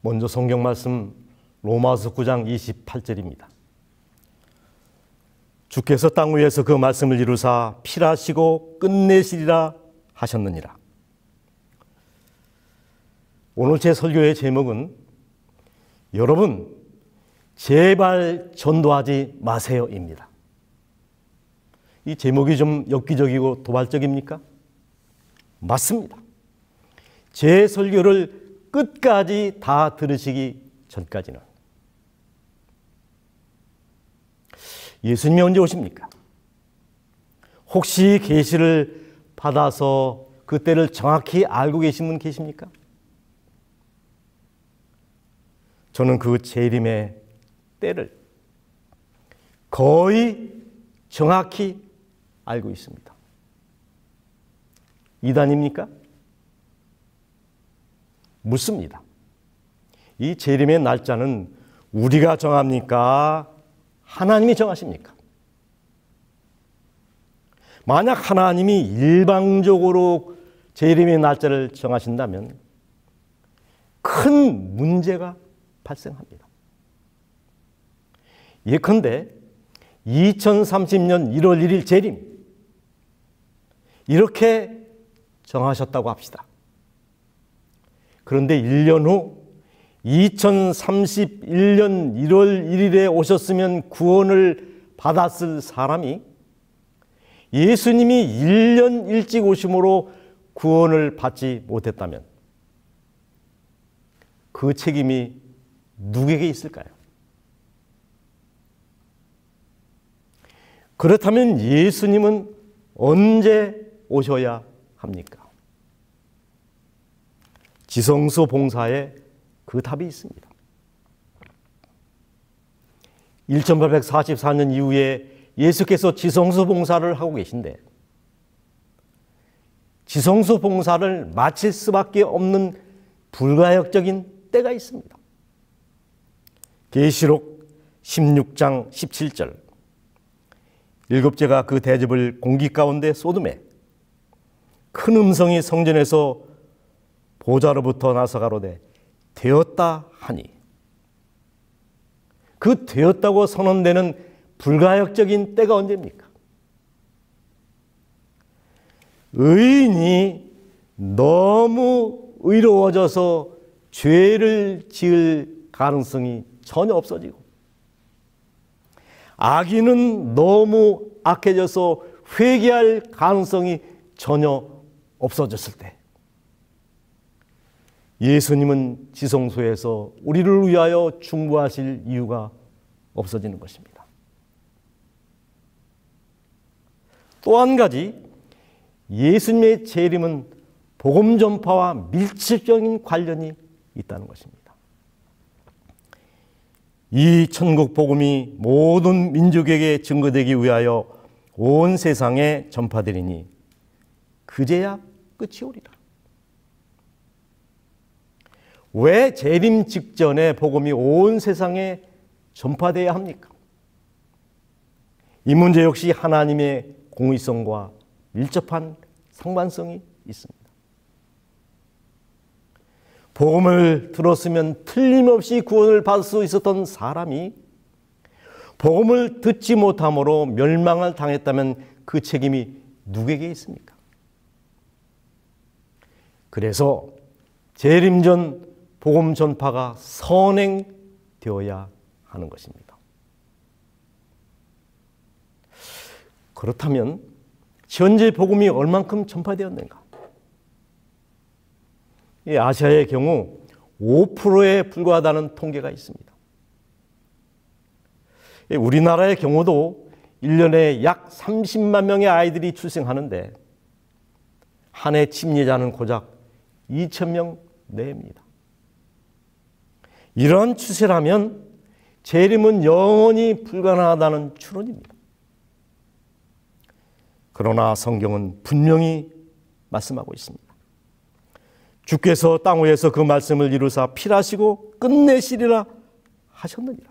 먼저 성경 말씀 로마서 9장 28절입니다. 주께서 땅 위에서 그 말씀을 이루사 필하시고 끝내시리라 하셨느니라. 오늘 제 설교의 제목은 여러분 제발 전도하지 마세요입니다. 이 제목이 좀 엽기적이고 도발적입니까? 맞습니다. 제 설교를 끝까지 다 들으시기 전까지는. 예수님이 언제 오십니까? 혹시 계시를 받아서 그때를 정확히 알고 계신 분 계십니까? 저는 그 재림의 때를 거의 정확히 알고 있습니다. 이단입니까? 묻습니다. 이 재림의 날짜는 우리가 정합니까? 하나님이 정하십니까? 만약 하나님이 일방적으로 재림의 날짜를 정하신다면 큰 문제가 발생합니다. 예컨대 2030년 1월 1일 재림 이렇게 정하셨다고 합시다. 그런데 1년 후 2031년 1월 1일에 오셨으면 구원을 받았을 사람이 예수님이 1년 일찍 오심으로 구원을 받지 못했다면 그 책임이 누구에게 있을까요? 그렇다면 예수님은 언제 오셔야 합니까? 지성소 봉사에 그 답이 있습니다. 1844년 이후에 예수께서 지성소 봉사를 하고 계신데 지성소 봉사를 마칠 수밖에 없는 불가역적인 때가 있습니다. 계시록 16장 17절 일곱째가 그 대접을 공기 가운데 쏟음에 큰 음성이 성전에서 보좌로부터 나서 가로되 되었다 하니 그 되었다고 선언되는 불가역적인 때가 언제입니까? 의인이 너무 의로워져서 죄를 지을 가능성이 전혀 없어지고 악인은 너무 악해져서 회개할 가능성이 전혀 없어졌을 때 예수님은 지성소에서 우리를 위하여 중보하실 이유가 없어지는 것입니다. 또 한 가지 예수님의 재림은 복음 전파와 밀접적인 관련이 있다는 것입니다. 이 천국 복음이 모든 민족에게 증거되기 위하여 온 세상에 전파되리니 그제야 끝이 오리라. 왜 재림 직전에 복음이 온 세상에 전파되어야 합니까? 이 문제 역시 하나님의 공의성과 밀접한 상관성이 있습니다. 복음을 들었으면 틀림없이 구원을 받을 수 있었던 사람이 복음을 듣지 못함으로 멸망을 당했다면 그 책임이 누구에게 있습니까? 그래서 재림 전 복음 전파가 선행되어야 하는 것입니다. 그렇다면 현재 복음이 얼만큼 전파되었는가? 아시아의 경우 5%에 불과하다는 통계가 있습니다. 우리나라의 경우도 1년에 약 30만 명의 아이들이 출생하는데 한 해 침례자는 고작 2,000명 내외입니다. 이런 추세라면 재림은 영원히 불가능하다는 추론입니다. 그러나 성경은 분명히 말씀하고 있습니다. 주께서 땅 위에서 그 말씀을 이루사 필하시고 끝내시리라 하셨느니라.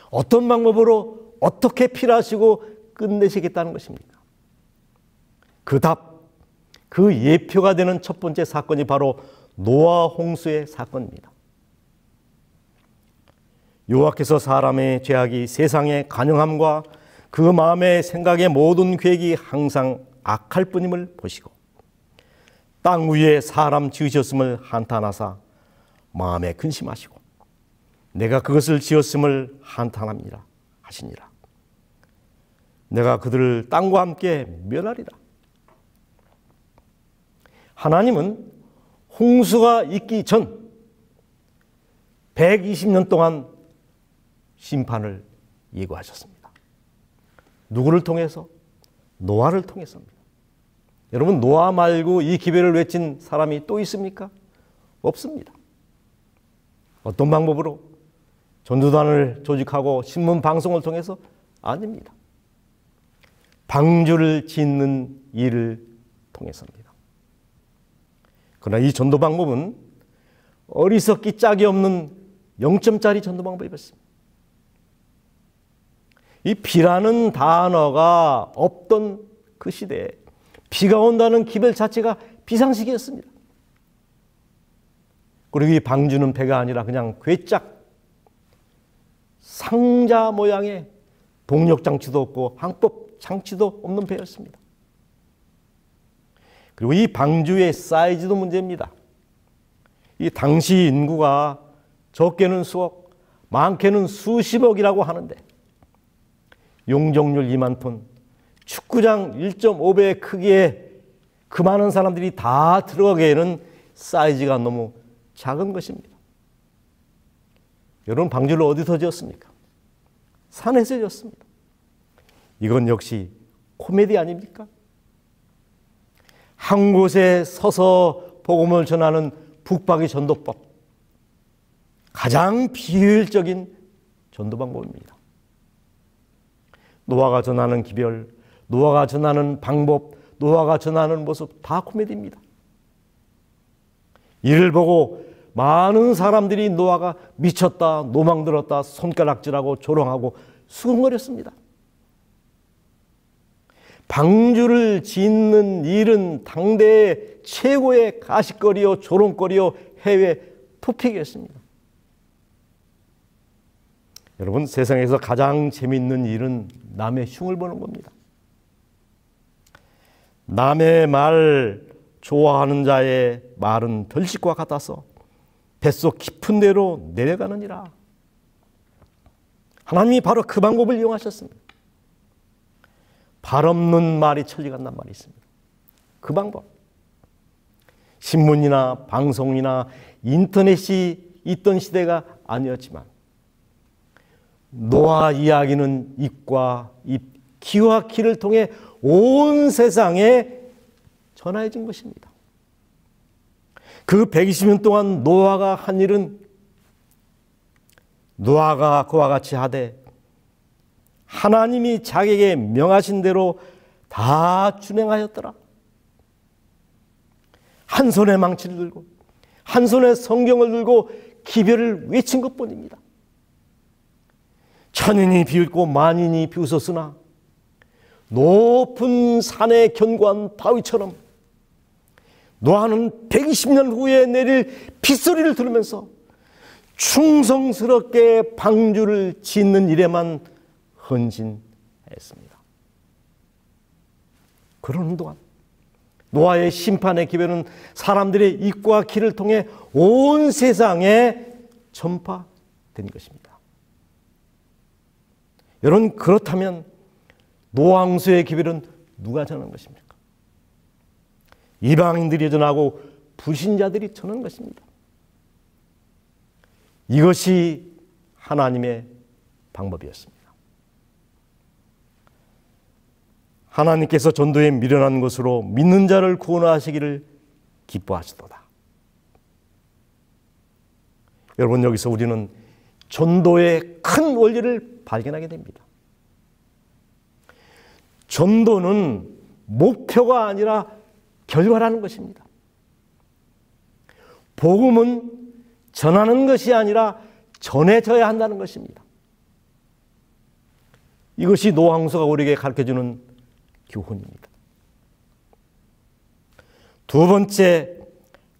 어떤 방법으로 어떻게 필하시고 끝내시겠다는 것입니까? 그 답, 그 예표가 되는 첫 번째 사건이 바로 노아 홍수의 사건입니다. 여호와께서 사람의 죄악이 세상의 간영함과 그 마음의 생각의 모든 계획이 항상 악할 뿐임을 보시고 땅 위에 사람 지으셨음을 한탄하사 마음에 근심하시고 내가 그것을 지었음을 한탄합니다 하시니라. 내가 그들을 땅과 함께 멸하리라. 하나님은 홍수가 있기 전 120년 동안 심판을 예고하셨습니다. 누구를 통해서? 노아를 통해서입니다. 여러분, 노아 말고 이 기별을 외친 사람이 또 있습니까? 없습니다. 어떤 방법으로? 전도단을 조직하고 신문 방송을 통해서? 아닙니다. 방주를 짓는 일을 통해서입니다. 그러나 이 전도 방법은 어리석기 짝이 없는 0점짜리 전도 방법이었습니다. 이 비라는 단어가 없던 그 시대에 비가 온다는 기별 자체가 비상식이었습니다. 그리고 이 방주는 배가 아니라 그냥 괴짝 상자 모양의 동력 장치도 없고 항법 장치도 없는 배였습니다. 그리고 이 방주의 사이즈도 문제입니다. 이 당시 인구가 적게는 수억, 많게는 수십억이라고 하는데 용적률 2만 톤, 축구장 1.5배의 크기에 그 많은 사람들이 다 들어가기에는 사이즈가 너무 작은 것입니다. 여러분, 방주를 어디서 지었습니까? 산에서 지었습니다. 이건 역시 코미디 아닙니까? 한 곳에 서서 복음을 전하는 북박이 전도법, 가장 비효율적인 전도 방법입니다. 노아가 전하는 기별, 노아가 전하는 방법, 노아가 전하는 모습 다 코미디입니다. 이를 보고 많은 사람들이 노아가 미쳤다, 노망들었다, 손가락질하고 조롱하고 수근거렸습니다. 방주를 짓는 일은 당대의 최고의 가십거리요, 조롱거리요, 해외 토픽이었습니다. 여러분, 세상에서 가장 재미있는 일은 남의 흉을 보는 겁니다. 남의 말 좋아하는 자의 말은 덜식과 같아서 뱃속 깊은 데로 내려가느니라. 하나님이 바로 그 방법을 이용하셨습니다. 발 없는 말이 천리 간다는 말이 있습니다. 그 방법. 신문이나 방송이나 인터넷이 있던 시대가 아니었지만 노아 이야기는 입과 입, 귀와 귀를 통해 온 세상에 전해진 것입니다. 그 120년 동안 노아가 한 일은 노아가 그와 같이 하되 하나님이 자기에게 명하신 대로 다 준행하였더라. 한 손에 망치를 들고 한 손에 성경을 들고 기별을 외친 것뿐입니다. 천인이 비웃고 만인이 비웃었으나 높은 산에 견고한 바위처럼 노아는 120년 후에 내릴 빗소리를 들으면서 충성스럽게 방주를 짓는 일에만 헌신했습니다. 그러는 동안 노아의 심판의 기별은 사람들의 입과 귀를 통해 온 세상에 전파된 것입니다. 여러분, 그렇다면 노아 홍수의 기별은 누가 전한 것입니까? 이방인들이 전하고 불신자들이 전한 것입니다. 이것이 하나님의 방법이었습니다. 하나님께서 전도에 미련한 것으로 믿는 자를 구원하시기를 기뻐하시도다. 여러분, 여기서 우리는 전도의 큰 원리를 발견하게 됩니다. 전도는 목표가 아니라 결과라는 것입니다. 복음은 전하는 것이 아니라 전해져야 한다는 것입니다. 이것이 노아 홍수가 우리에게 가르쳐주는 교훈입니다. 두 번째,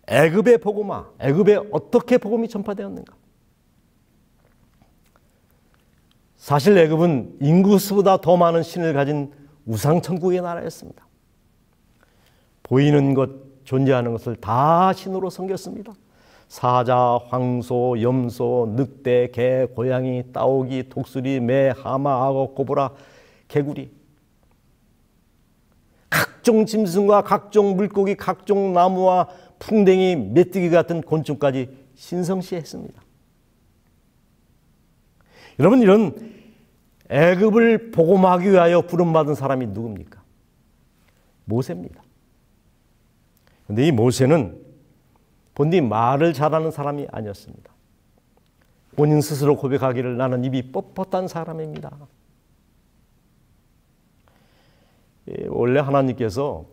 애굽의 복음화, 애굽에 어떻게 복음이 전파되었는가? 사실 애굽은 인구수보다 더 많은 신을 가진 우상천국의 나라였습니다. 보이는 것, 존재하는 것을 다 신으로 섬겼습니다. 사자, 황소, 염소, 늑대, 개, 고양이, 따오기, 독수리, 매, 하마, 악어, 코브라, 개구리. 각종 짐승과 각종 물고기, 각종 나무와 풍뎅이, 메뚜기 같은 곤충까지 신성시했습니다. 여러분, 이런 애굽을 복음하기 위하여 부름받은 사람이 누굽니까? 모세입니다. 그런데 이 모세는 본디 말을 잘하는 사람이 아니었습니다. 본인 스스로 고백하기를 나는 입이 뻣뻣한 사람입니다. 원래 하나님께서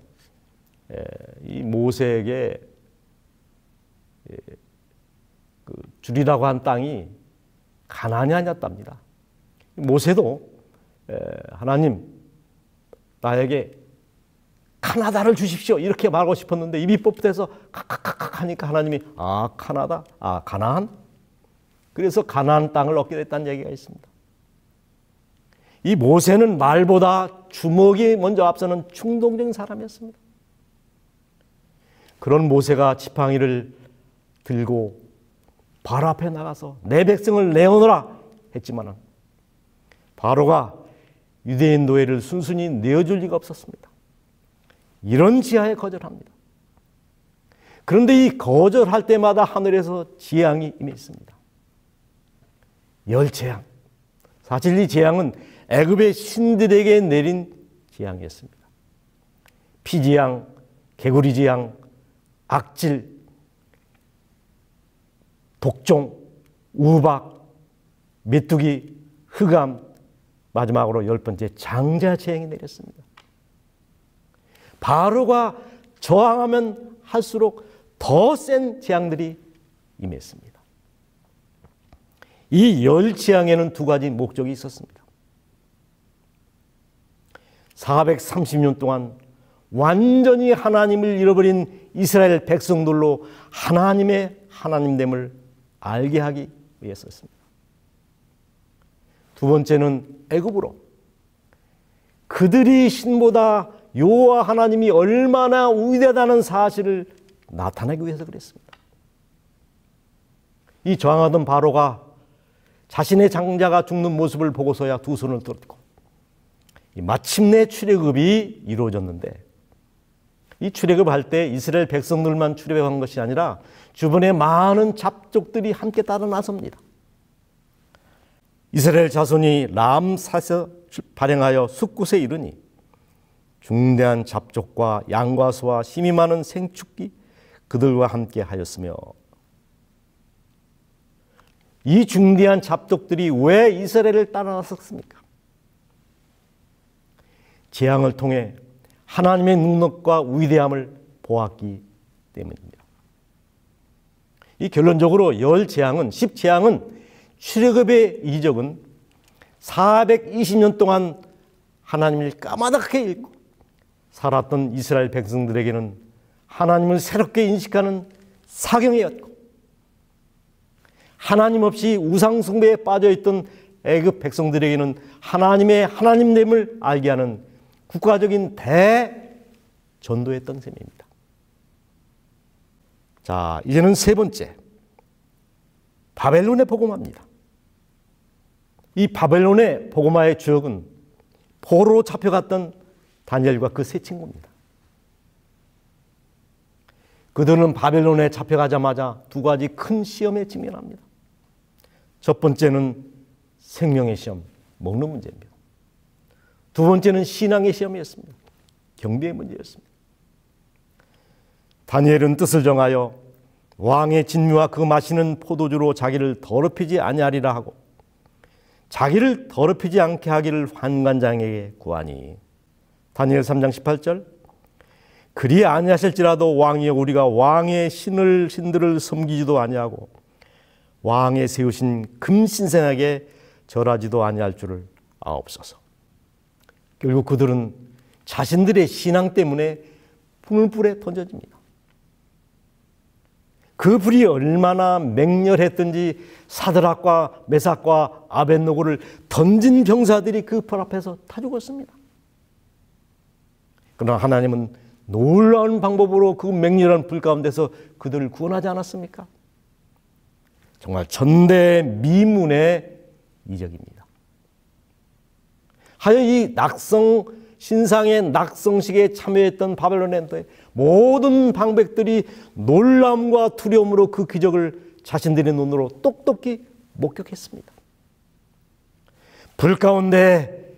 이 모세에게 주리라고 한 땅이 가나안이 아니었답니다. 모세도 하나님 나에게 카나다를 주십시오 이렇게 말하고 싶었는데 입이 뻣뻣해서 칵칵칵 하니까 하나님이 카나다, 가나안? 그래서 가나안 땅을 얻게 됐다는 얘기가 있습니다. 이 모세는 말보다 주먹이 먼저 앞서는 충동적인 사람이었습니다. 그런 모세가 지팡이를 들고 바로 앞에 나가서 내 백성을 내어놓으라 했지만 바로가 유대인 노예를 순순히 내어줄 리가 없었습니다. 이런 지하에 거절합니다. 그런데 이 거절할 때마다 하늘에서 재앙이 임했습니다. 열재앙. 사실 이 재앙은 애굽의 신들에게 내린 재앙이었습니다. 피재앙, 개구리재앙, 악질, 독종, 우박, 메뚜기, 흑암, 마지막으로 10번째 장자재앙이 내렸습니다. 바로가 저항하면 할수록 더 센 재앙들이 임했습니다. 이 열 재앙에는 두 가지 목적이 있었습니다. 430년 동안 완전히 하나님을 잃어버린 이스라엘 백성들로 하나님의 하나님됨을 알게 하기 위해서였습니다. 두 번째는 애굽으로 그들이 신보다 여호와 하나님이 얼마나 위대하다는 사실을 나타내기 위해서 그랬습니다. 이 저항하던 바로가 자신의 장자가 죽는 모습을 보고서야 두 손을 들었고 마침내 출애굽이 이루어졌는데 이 출애굽할 때 이스라엘 백성들만 출애굽한 것이 아니라 주변에 많은 잡족들이 함께 따라 나섭니다. 이스라엘 자손이 람사에서 발행하여 숫곳에 이르니 중대한 잡족과 양과 소와 힘이 많은 생축기 그들과 함께 하였으며 이 중대한 잡족들이 왜 이스라엘을 따라 나섰습니까? 재앙을 통해 하나님의 능력과 위대함을 보았기 때문입니다. 이 결론적으로 열 재앙은 10재앙은 출애굽의 이적은 420년 동안 하나님을 까마득하게 잃고 살았던 이스라엘 백성들에게는 하나님을 새롭게 인식하는 사경이었고 하나님 없이 우상 숭배에 빠져있던 애굽 백성들에게는 하나님의 하나님됨을 알게 하는 국가적인 대전도였던 셈입니다. 자, 이제는 세 번째 바벨론의 복음화입니다. 이 바벨론의 복음화의 주역은 포로로 잡혀갔던 다니엘과 그 세 친구입니다. 그들은 바벨론에 잡혀가자마자 두 가지 큰 시험에 직면합니다. 첫 번째는 생명의 시험, 먹는 문제입니다. 두 번째는 신앙의 시험이었습니다. 경배의 문제였습니다. 다니엘은 뜻을 정하여 왕의 진미와 그 마시는 포도주로 자기를 더럽히지 아니하리라 하고 자기를 더럽히지 않게 하기를 환관장에게 구하니 다니엘 3장 18절 그리 아니하실지라도 왕이여 우리가 왕의 신들을 섬기지도 아니하고 왕의 세우신 금신생에게 절하지도 아니할 줄을 아옵소서. 결국 그들은 자신들의 신앙 때문에 불불에 던져집니다. 그 불이 얼마나 맹렬했든지 사드락과 메삭과 아벳노고를 던진 병사들이 그 불 앞에서 다 죽었습니다. 그러나 하나님은 놀라운 방법으로 그 맹렬한 불 가운데서 그들을 구원하지 않았습니까? 정말 전대미문의 이적입니다. 하여 이 신상의 낙성식에 참여했던 바벨론의 모든 방백들이 놀라움과 두려움으로 그 기적을 자신들의 눈으로 똑똑히 목격했습니다. 불 가운데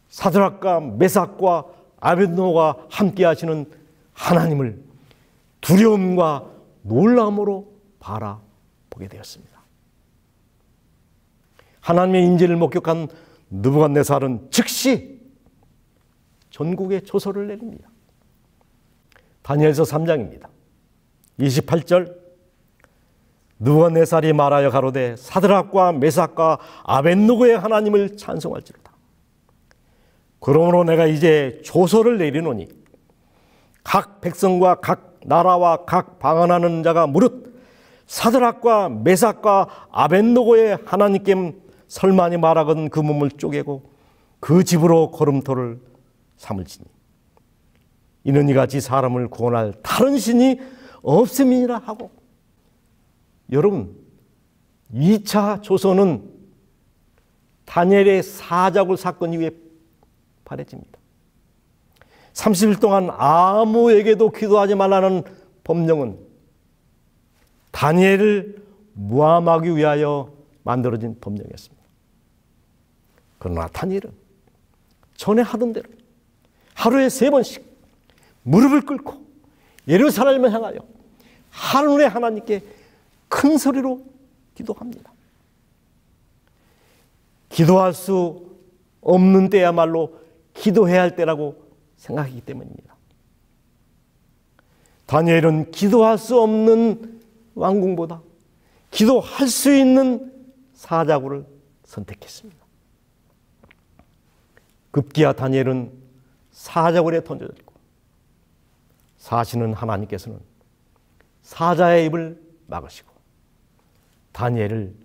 사드락과 메삭과 아벳노고가 함께 하시는 하나님을 두려움과 놀라움으로 바라보게 되었습니다. 하나님의 인지를 목격한 느부갓네살은 즉시 전국에 조서를 내립니다. 다니엘서 3장입니다. 28절 느부갓네살이 말하여 가로되 사드락과 메삭과 아벳노고의 하나님을 찬송할지로다. 그러므로 내가 이제 조서를 내리노니 각 백성과 각 나라와 각 방언하는 자가 무릇 사드락과 메삭과 아벳노고의 하나님께 설만이 말하거든 그 몸을 쪼개고 그 집으로 걸음돌을 삼을지니 이는 이같이 사람을 구원할 다른 신이 없음이니라 하고. 여러분, 2차 조서는 다니엘의 사자굴 사건 이후에 발해집니다. 30일 동안 아무에게도 기도하지 말라는 법령은 다니엘을 모함하기 위하여 만들어진 법령이었습니다. 그러나 다니엘은 전에 하던 대로 하루에 3번씩 무릎을 꿇고 예루살렘을 향하여 하늘의 하나님께 큰 소리로 기도합니다. 기도할 수 없는 때야말로 기도해야 할 때라고 생각하기 때문입니다. 다니엘은 기도할 수 없는 왕궁보다 기도할 수 있는 사자굴을 선택했습니다. 급기야 다니엘은 사자굴에 던져졌고 사시는 하나님께서는 사자의 입을 막으시고 다니엘을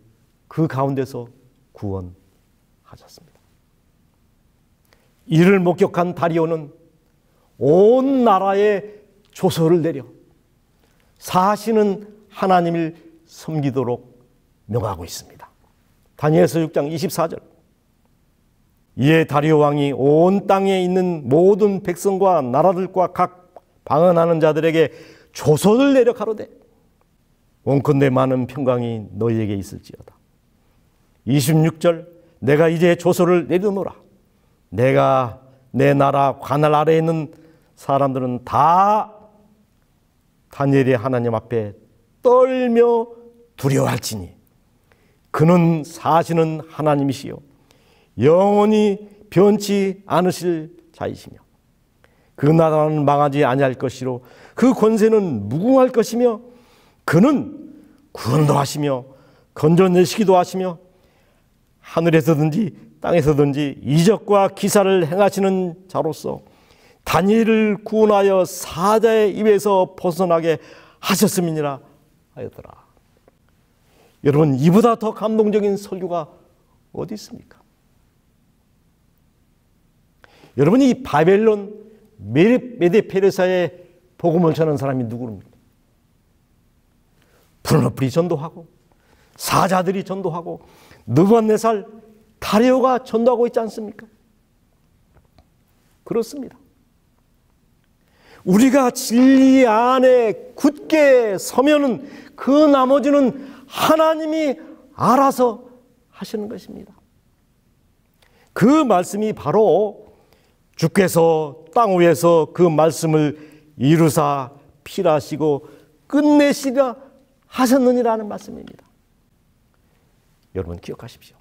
그 가운데서 구원하셨습니다. 이를 목격한 다리오는 온 나라에 조서를 내려 사시는 하나님을 섬기도록 명하고 있습니다. 다니엘서 6장 24절 이에 다리오 왕이 온 땅에 있는 모든 백성과 나라들과 각 방언하는 자들에게 조서를 내려 가로되 원컨대 많은 평강이 너희에게 있을지어다. 26절 내가 이제 조서를 내려놓으라. 내가 내 나라 관할 아래에 있는 사람들은 다 다니엘의 하나님 앞에 떨며 두려워할지니 그는 사시는 하나님이시요 영원히 변치 않으실 자이시며 그 나라는 망하지 아니할 것이로 그 권세는 무궁할 것이며 그는 구원도 하시며 건져내시기도 하시며 하늘에서든지 땅에서든지 이적과 기사를 행하시는 자로서 다니엘을 구원하여 사자의 입에서 벗어나게 하셨음이니라 하였더라. 여러분, 이보다 더 감동적인 설교가 어디 있습니까? 여러분, 이 바벨론 메데페르사의 복음을 전하는 사람이 누구입니까? 브르너플이 전도하고 사자들이 전도하고 느부갓네살 다리오가 전도하고 있지 않습니까? 그렇습니다. 우리가 진리 안에 굳게 서면은 그 나머지는 하나님이 알아서 하시는 것입니다. 그 말씀이 바로 주께서 땅 위에서 그 말씀을 이루사 필하시고 끝내시려 하셨느니라는 말씀입니다. 여러분 기억하십시오.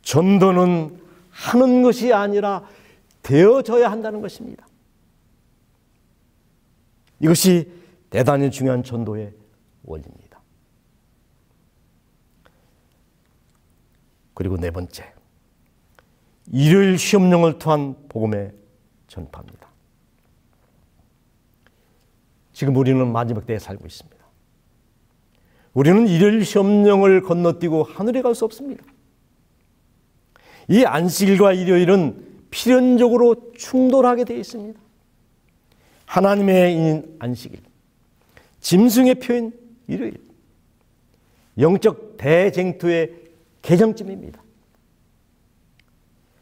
전도는 하는 것이 아니라 되어져야 한다는 것입니다. 이것이 대단히 중요한 전도의 원리입니다. 그리고 네 번째, 일요일 시험령을 통한 복음의 전파입니다. 지금 우리는 마지막 때에 살고 있습니다. 우리는 일요일 시험령을 건너뛰고 하늘에 갈 수 없습니다. 이 안식일과 일요일은 필연적으로 충돌하게 되어 있습니다. 하나님의 인 안식일, 짐승의 표현 일요일, 영적 대쟁투의 개정점입니다.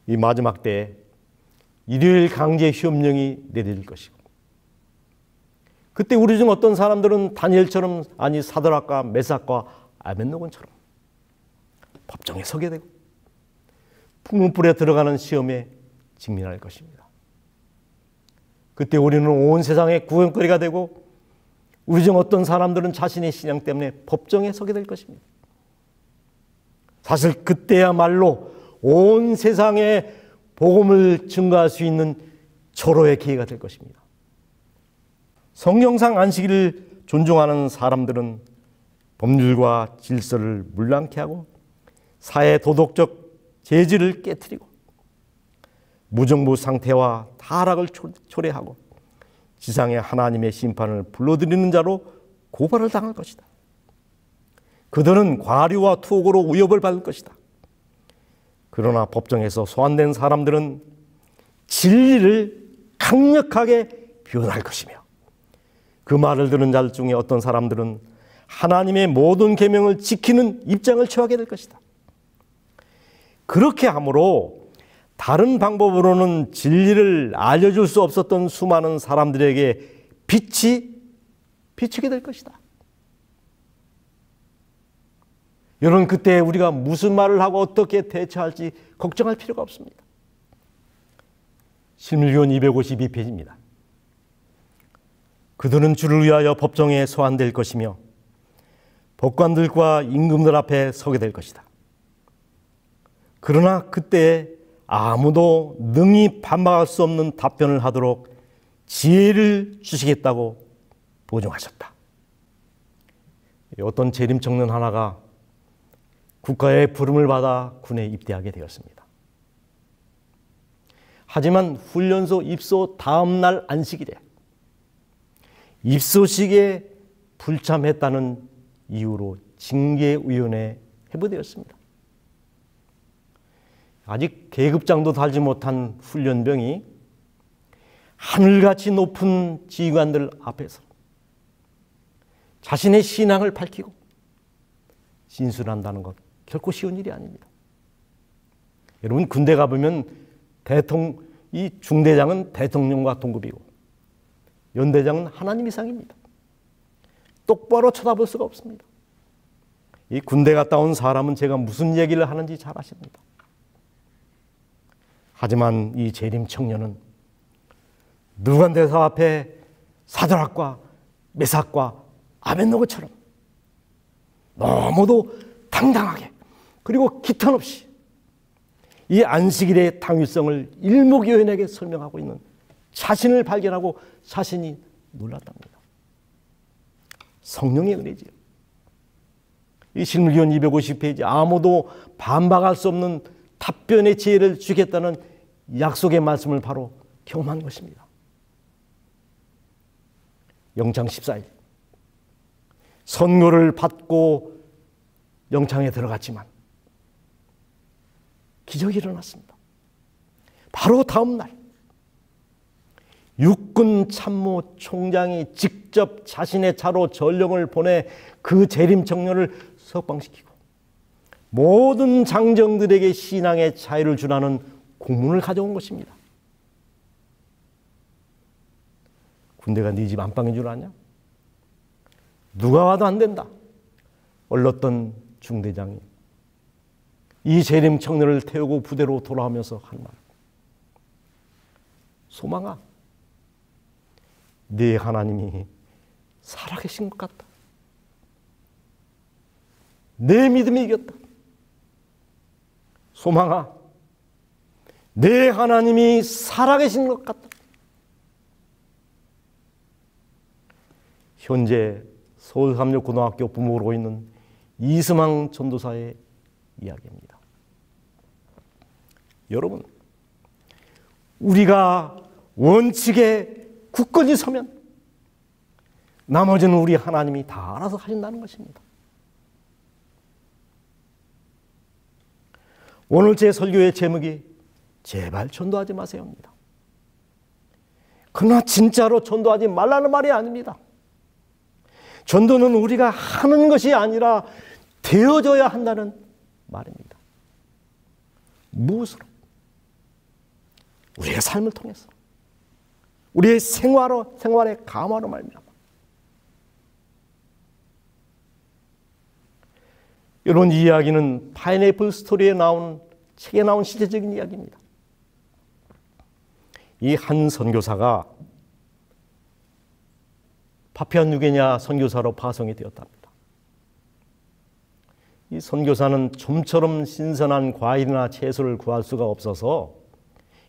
이 마지막 때에 일요일 강제 시험령이 내려질 것이고, 그때 우리 중 어떤 사람들은 다니엘처럼, 아니 사드락과 메삭과 아벳노고처럼 법정에 서게 되고 풍문불에 들어가는 시험에 직면할 것입니다. 그때 우리는 온 세상의 구경거리가 되고, 우리 중 어떤 사람들은 자신의 신앙 때문에 법정에 서게 될 것입니다. 사실 그때야말로 온 세상에 복음을 증거할 수 있는 절호의 기회가 될 것입니다. 성경상 안식일을 존중하는 사람들은 법률과 질서를 물랑케 하고 사회 도덕적 재질을 깨트리고 무정부 상태와 타락을 초래하고 지상의 하나님의 심판을 불러들이는 자로 고발을 당할 것이다. 그들은 과류와 투옥으로 위협을 받을 것이다. 그러나 법정에서 소환된 사람들은 진리를 강력하게 표현할 것이며, 그 말을 들은 자 중에 어떤 사람들은 하나님의 모든 계명을 지키는 입장을 취하게 될 것이다. 그렇게 함으로 다른 방법으로는 진리를 알려줄 수 없었던 수많은 사람들에게 빛이 비추게 될 것이다. 여러분, 그때 우리가 무슨 말을 하고 어떻게 대처할지 걱정할 필요가 없습니다. 신물기원 252페이지입니다. 그들은 주를 위하여 법정에 소환될 것이며 법관들과 임금들 앞에 서게 될 것이다. 그러나 그때 아무도 능히 반박할 수 없는 답변을 하도록 지혜를 주시겠다고 보증하셨다. 어떤 재림 청년 하나가 국가의 부름을 받아 군에 입대하게 되었습니다. 하지만 훈련소 입소 다음 날 안식일에 입소식에 불참했다는 이유로 징계위원회에 회부되었습니다. 아직 계급장도 달지 못한 훈련병이 하늘같이 높은 지휘관들 앞에서 자신의 신앙을 밝히고 진술한다는 것 결코 쉬운 일이 아닙니다. 여러분, 군대 가보면 이 중대장은 대통령과 동급이고 연대장은 하나님 이상입니다. 똑바로 쳐다볼 수가 없습니다. 이 군대 갔다 온 사람은 제가 무슨 얘기를 하는지 잘 아십니다. 하지만 이 재림 청년은 느부갓네살 앞에 사드락과 메삭과 아벳노고처럼 너무도 당당하게, 그리고 기탄 없이 이 안식일의 당위성을 일목요연하게 설명하고 있는 자신을 발견하고 자신이 놀랐답니다. 성령의 은혜지요. 이 신물기원 250페이지, 아무도 반박할 수 없는 답변의 지혜를 주겠다는 약속의 말씀을 바로 경험한 것입니다. 영창 14일 선고를 받고 영창에 들어갔지만 기적이 일어났습니다. 바로 다음 날 육군 참모 총장이 직접 자신의 차로 전령을 보내 그 재림 청년을 석방시키고 모든 장정들에게 신앙의 자유를 주라는 공문을 가져온 것입니다. 군대가 네 집 안방인 줄 아냐? 누가 와도 안 된다. 얼렀던 중대장이 이 재림 청년을 태우고 부대로 돌아오면서 한 말. 소망아, 네 하나님이 살아계신 것 같다. 내 믿음이 이겼다. 소망아, 내 하나님이 살아계신 것 같다. 현재 서울삼육고등학교 부모로 있는 이스망 전도사의 이야기입니다. 여러분, 우리가 원칙에 굳건히 서면 나머지는 우리 하나님이 다 알아서 하신다는 것입니다. 오늘 제 설교의 제목이 제발 전도하지 마세요입니다. 그러나 진짜로 전도하지 말라는 말이 아닙니다. 전도는 우리가 하는 것이 아니라 되어져야 한다는 말입니다. 무엇으로? 우리의 삶을 통해서, 우리의 생활의 감화로 말미암아. 이런 이야기는 파인애플 스토리에 나온 책에 나온 실제적인 이야기입니다. 이 한 선교사가 파푸아뉴기니아 선교사로 파송이 되었답니다. 이 선교사는 좀처럼 신선한 과일이나 채소를 구할 수가 없어서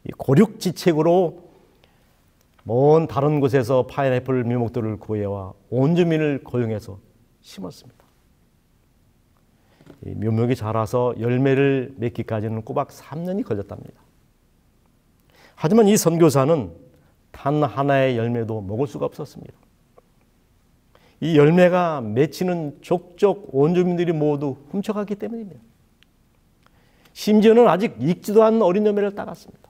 이 고륙지책으로 먼 다른 곳에서 파인애플 묘목들을 구해와 온 주민을 고용해서 심었습니다. 이 묘목이 자라서 열매를 맺기까지는 꼬박 3년이 걸렸답니다. 하지만 이 선교사는 단 하나의 열매도 먹을 수가 없었습니다. 이 열매가 맺히는 족족 온 주민들이 모두 훔쳐갔기 때문입니다. 심지어는 아직 익지도 않은 어린 열매를 따갔습니다.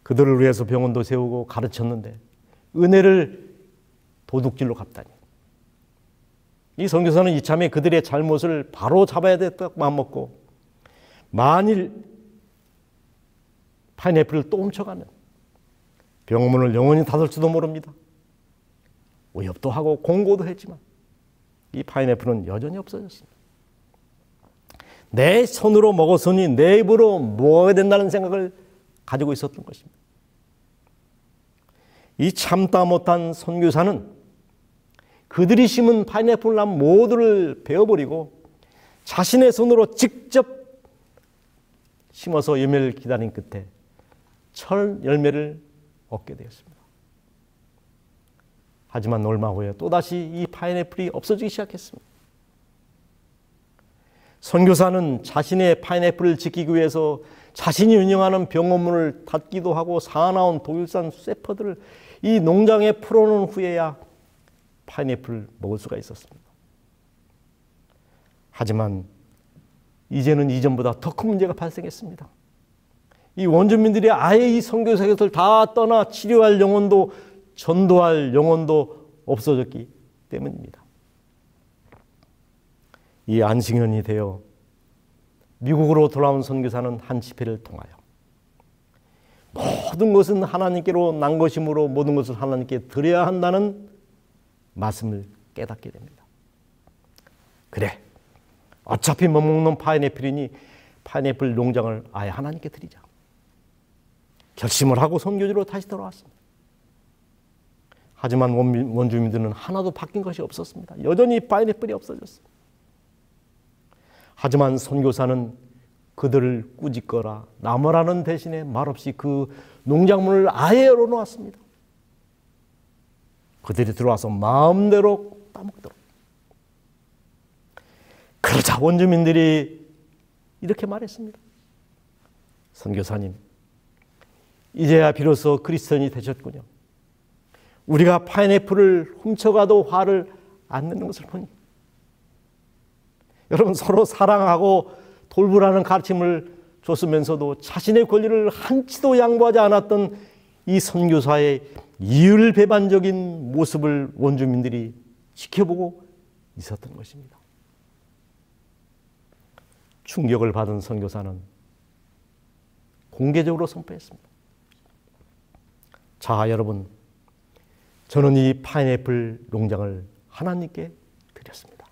그들을 위해서 병원도 세우고 가르쳤는데 은혜를 도둑질로 갚다니. 이 선교사는 이참에 그들의 잘못을 바로 잡아야 됐다고 마음먹고 만일 파인애플을 또 훔쳐가면 병문을 영원히 닫을지도 모릅니다. 위협도 하고 공고도 했지만 이 파인애플은 여전히 없어졌습니다. 내 손으로 먹었으니 내 입으로 먹어야 된다는 생각을 가지고 있었던 것입니다. 이 참다 못한 선교사는 그들이 심은 파인애플 나무 모두를 베어버리고 자신의 손으로 직접 심어서 열매를 기다린 끝에 철 열매를 얻게 되었습니다. 하지만 얼마 후에 또다시 이 파인애플이 없어지기 시작했습니다. 선교사는 자신의 파인애플을 지키기 위해서 자신이 운영하는 병원문을 닫기도 하고 사나운 독일산 쇠퍼들을 이 농장에 풀어놓은 후에야 파인애플을 먹을 수가 있었습니다. 하지만 이제는 이전보다 더 큰 문제가 발생했습니다. 이 원주민들이 아예 이 선교사 곁을 다 떠나 치료할 영혼도 전도할 영혼도 없어졌기 때문입니다. 이 안식년이 되어 미국으로 돌아온 선교사는 한 집회를 통하여 모든 것은 하나님께로 난 것이므로 모든 것을 하나님께 드려야 한다는 말씀을 깨닫게 됩니다. 그래, 어차피 못 먹는 파인애플이니 파인애플 농장을 아예 하나님께 드리자. 결심을 하고 선교지로 다시 돌아왔습니다. 하지만 원주민들은 하나도 바뀐 것이 없었습니다. 여전히 파인애플이 없어졌습니다. 하지만 선교사는 그들을 꾸짖거나 나무라는 대신에 말없이 그 농작물을 아예 열어놓았습니다. 그들이 들어와서 마음대로 따먹도록. 그러자 원주민들이 이렇게 말했습니다. 선교사님, 이제야 비로소 그리스도인이 되셨군요. 우리가 파인애플을 훔쳐가도 화를 안 내는 것을 보니 여러분, 서로 사랑하고 돌보라는 가르침을 줬으면서도 자신의 권리를 한치도 양보하지 않았던 이 선교사의 이율배반적인 모습을 원주민들이 지켜보고 있었던 것입니다. 충격을 받은 선교사는 공개적으로 선포했습니다. 자, 여러분, 저는 이 파인애플 농장을 하나님께 드렸습니다.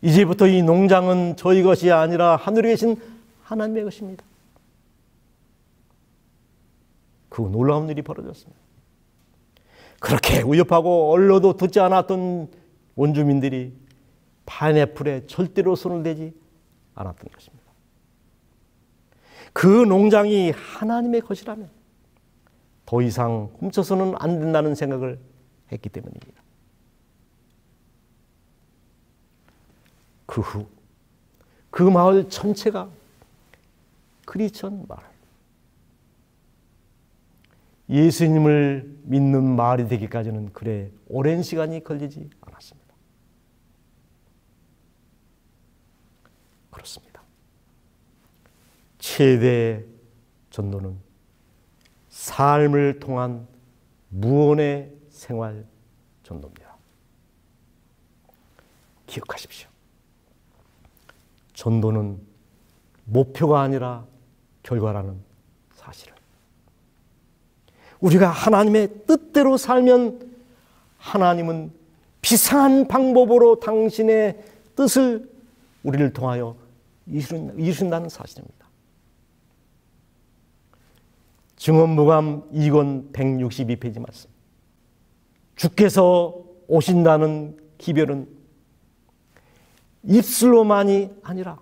이제부터 이 농장은 저희 것이 아니라 하늘에 계신 하나님의 것입니다. 그 놀라운 일이 벌어졌습니다. 그렇게 위협하고 얼러도 듣지 않았던 원주민들이 파인애플에 절대로 손을 대지 않았던 것입니다. 그 농장이 하나님의 것이라면 더 이상 훔쳐서는 안 된다는 생각을 했기 때문입니다. 그 후 그 마을 전체가 크리스천 마을, 예수님을 믿는 마을이 되기까지는 그래 오랜 시간이 걸리지 않았습니다. 그렇습니다. 최대의 전도는 삶을 통한 무언의 생활 전도입니다. 기억하십시오. 전도는 목표가 아니라 결과라는 사실을. 우리가 하나님의 뜻대로 살면 하나님은 비상한 방법으로 당신의 뜻을 우리를 통하여 이루신다는 사실입니다. 증언무감 2권 162페이지 말씀. 주께서 오신다는 기별은 입술로만이 아니라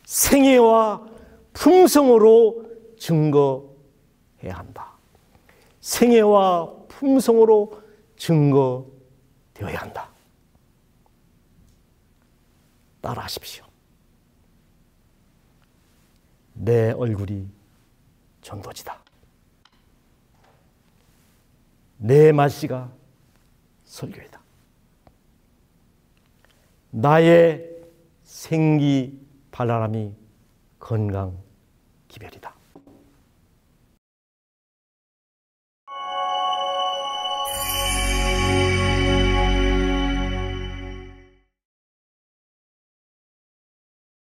생애와 품성으로 증거해야 한다. 생애와 품성으로 증거되어야 한다. 따라하십시오. 내 얼굴이 전도지다. 내 말씨가 설교이다. 나의 생기 발랄함이 건강 기별이다.